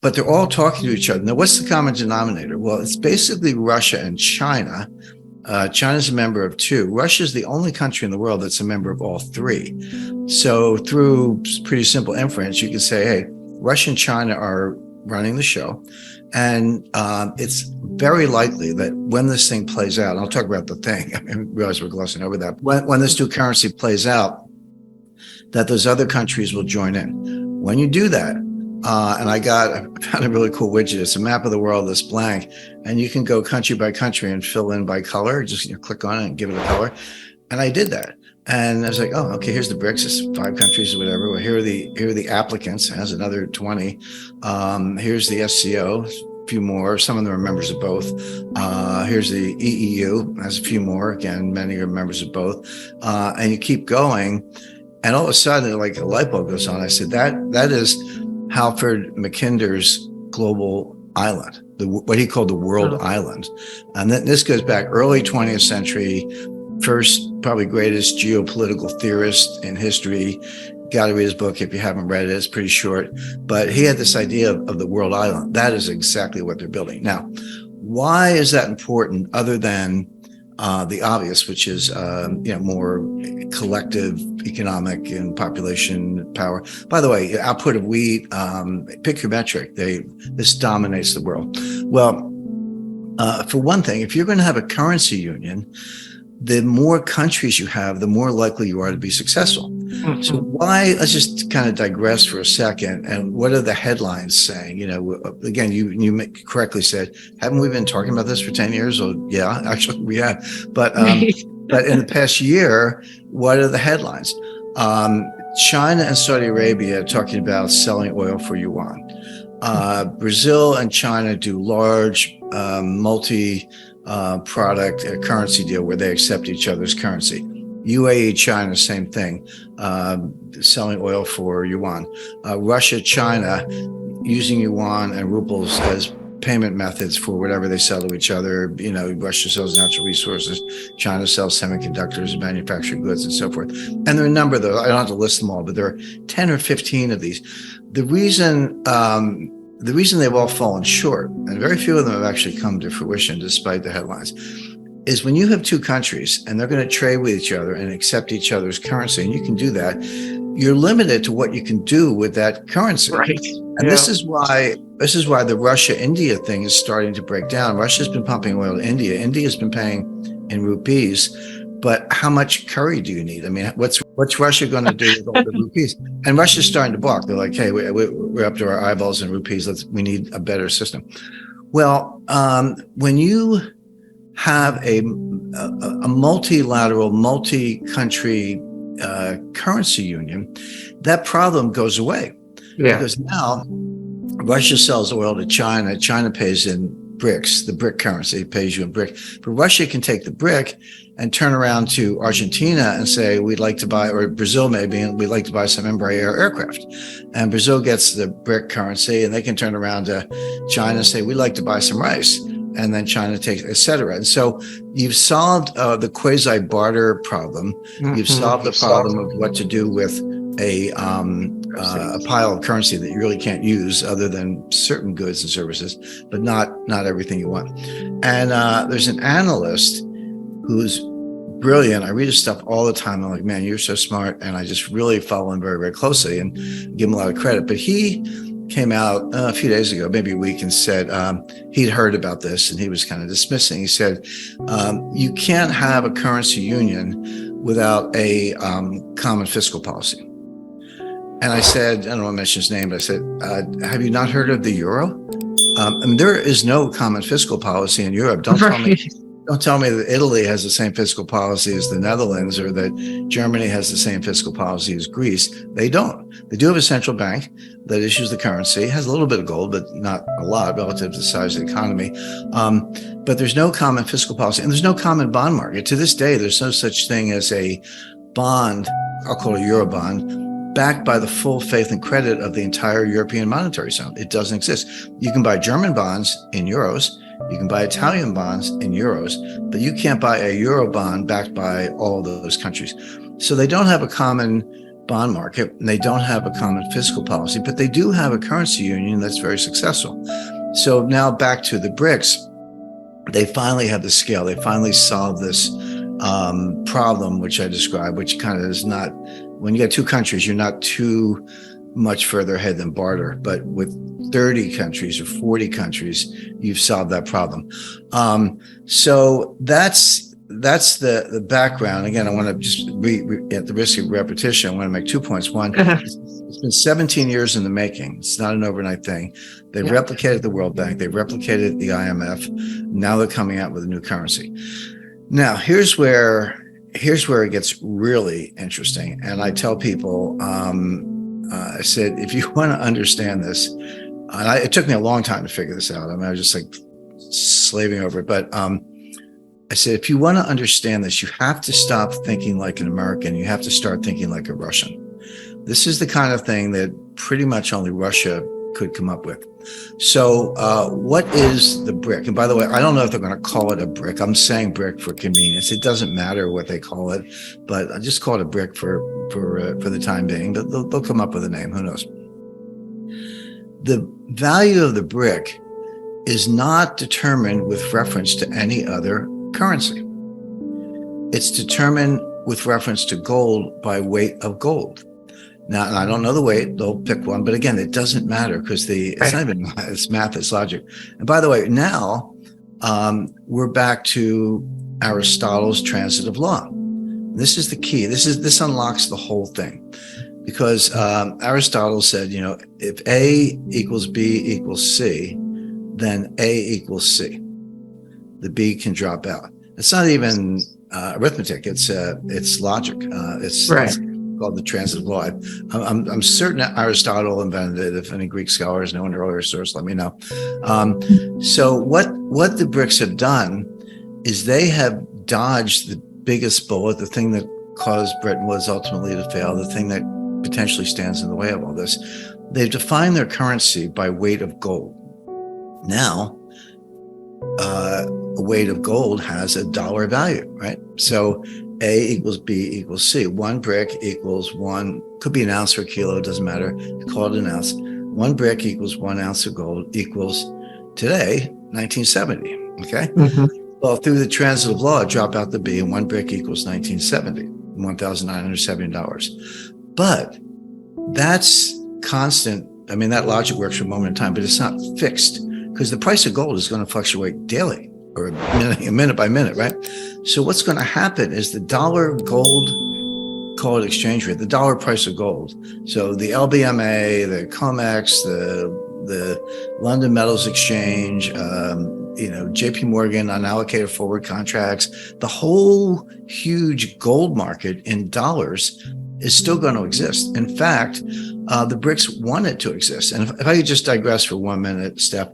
but they're all talking to each other. Now, what's the common denominator? Well, it's basically Russia and China. China's a member of 2. Russia's the only country in the world that's a member of all 3. So through pretty simple inference, you can say, hey, Russia and China are running the show. And it's very likely that when this thing plays out, and I'll talk about the thing, I realize we're glossing over that. When this new currency plays out, that those other countries will join in. When you do that, and I found a really cool widget. It's a map of the world that's blank, and you can go country by country and fill in by color. Just click on it and give it a color. And I did that. And I was like, oh, okay, here's the Brics. It's 5 countries or whatever. Well, here are the applicants. It has another 20. Here's the SCO, a few more. Some of them are members of both. Here's the EEU, has a few more. Again, many are members of both. And you keep going. And all of a sudden, like a light bulb goes on. I said, that is Halford Mackinder's global island, what he called the world island. And then this goes back early 20th century, first, probably greatest geopolitical theorist in history. Got to read his book if you haven't read it. It's pretty short. But he had this idea of the world island. That is exactly what they're building. Now, why is that important other than the obvious, which is more collective economic and population power? By the way, output of wheat, pick your metric. This dominates the world. Well, for one thing, if you're going to have a currency union, the more countries you have, the more likely you are to be successful. Mm-hmm. So let's just kind of digress for a second. And what are the headlines saying? Again, you correctly said, haven't we been talking about this for 10 years? Well, yeah, actually we have. But but in the past year, what are the headlines? China and Saudi Arabia talking about selling oil for yuan. Brazil and China do large multi-product currency deal where they accept each other's currency. UAE, China, same thing, selling oil for yuan. Russia, China, using yuan and rubles as payment methods for whatever they sell to each other. Russia sells natural resources, China sells semiconductors, manufactured goods, and so forth. And there are a number of those. I don't have to list them all, but there are 10 or 15 of these. The reason they've all fallen short, and very few of them have actually come to fruition despite the headlines, is when you have 2 countries and they're going to trade with each other and accept each other's currency, and you can do that, you're limited to what you can do with that currency. Right. And this is why the Russia-India thing is starting to break down. Russia's been pumping oil to India. India's been paying in rupees, but how much curry do you need? I mean, what's Russia going to do with all the rupees? And Russia's starting to balk. They're like, hey, we're up to our eyeballs in rupees. We need a better system. Well, when you have a multilateral, multi-country currency union, that problem goes away. Yeah. Because now Russia sells oil to China. China pays in Brics, the BRIC currency, pays you in BRIC. But Russia can take the BRIC and turn around to Argentina and say, we'd like to buy, or Brazil maybe, and we'd like to buy some Embraer aircraft. And Brazil gets the BRIC currency, and they can turn around to China and say, we'd like to buy some rice. And then China takes, et cetera. And so you've solved the quasi-barter problem. Mm-hmm. You've solved the problem of what to do with a pile of currency that you really can't use other than certain goods and services, but not everything you want. And there's an analyst who's brilliant. I read his stuff all the time. I'm like, man, you're so smart. And I just really follow him very, very closely and give him a lot of credit. But he came out a few days ago, maybe a week, and said he'd heard about this and he was kind of dismissing. He said, you can't have a currency union without a common fiscal policy. And I said, I don't want to mention his name, but I said, have you not heard of the euro? I mean, there is no common fiscal policy in Europe. Don't tell me that Italy has the same fiscal policy as the Netherlands or that Germany has the same fiscal policy as Greece. They don't. They do have a central bank that issues the currency, has a little bit of gold, but not a lot relative to the size of the economy. But there's no common fiscal policy, and there's no common bond market. To this day, there's no such thing as a bond, I'll call it a euro bond, backed by the full faith and credit of the entire European monetary zone. It doesn't exist. You can buy German bonds in euros. You can buy Italian bonds in euros, but you can't buy a euro bond backed by all those countries. So they don't have a common bond market, and they don't have a common fiscal policy, but they do have a currency union that's very successful. So now back to the BRICS, they finally have the scale. They finally solved this problem, which I described, which kind of is not, when you got two countries, you're not too much further ahead than barter, but with 30 countries or 40 countries, you've solved that problem. So that's the background. Again, I want to just at the risk of repetition, I want to make 2 points. One, it's been 17 years in the making. It's not an overnight thing. They've replicated the World Bank. They've replicated the IMF. Now they're coming out with a new currency. Now, here's where it gets really interesting. And I tell people, I said, if you want to understand this, and it took me a long time to figure this out. I mean, I was just like slaving over it. But I said, if you want to understand this, you have to stop thinking like an American. You have to start thinking like a Russian. This is the kind of thing that pretty much only Russia could come up with. So what is the BRIC? And by the way, I don't know if they're going to call it a BRIC. I'm saying BRIC for convenience. It doesn't matter what they call it, but I just call it a BRIC for the time being. But they'll come up with a name. Who knows? The value of the BRIC is not determined with reference to any other currency. It's determined with reference to gold by weight of gold. Now, and I don't know the weight, they'll pick one, but again, it doesn't matter because it's not even, it's math, it's logic. And by the way, now we're back to Aristotle's transitive law. This is the key. This unlocks the whole thing, because Aristotle said, if A equals B equals C, then A equals C. The B can drop out. It's not even arithmetic. It's logic. It's called the transitive law. I'm certain Aristotle invented it. If any Greek scholars know an earlier source, let me know. So what the BRICS have done is they have dodged the biggest bullet, the thing that caused Britain was ultimately to fail, the thing that potentially stands in the way of all this. They've defined their currency by weight of gold. Now, a weight of gold has a dollar value, right? So A equals B equals C. One BRIC equals one, could be an ounce or a kilo, it doesn't matter. Call it an ounce. One BRIC equals 1 ounce of gold equals today, 1970, okay? Well, through the transitive law, drop out the B, and one BRIC equals 1970, $1,970. But that's constant. I mean, that logic works for a moment in time, but it's not fixed, because the price of gold is going to fluctuate daily or minute by minute, right? So what's going to happen is the dollar gold, call it exchange rate, the dollar price of gold. So the LBMA, the COMEX, the London Metals Exchange, JP Morgan unallocated forward contracts, the whole huge gold market in dollars is still going to exist. In fact, the BRICS want it to exist. And if I could just digress for 1 minute, Steph,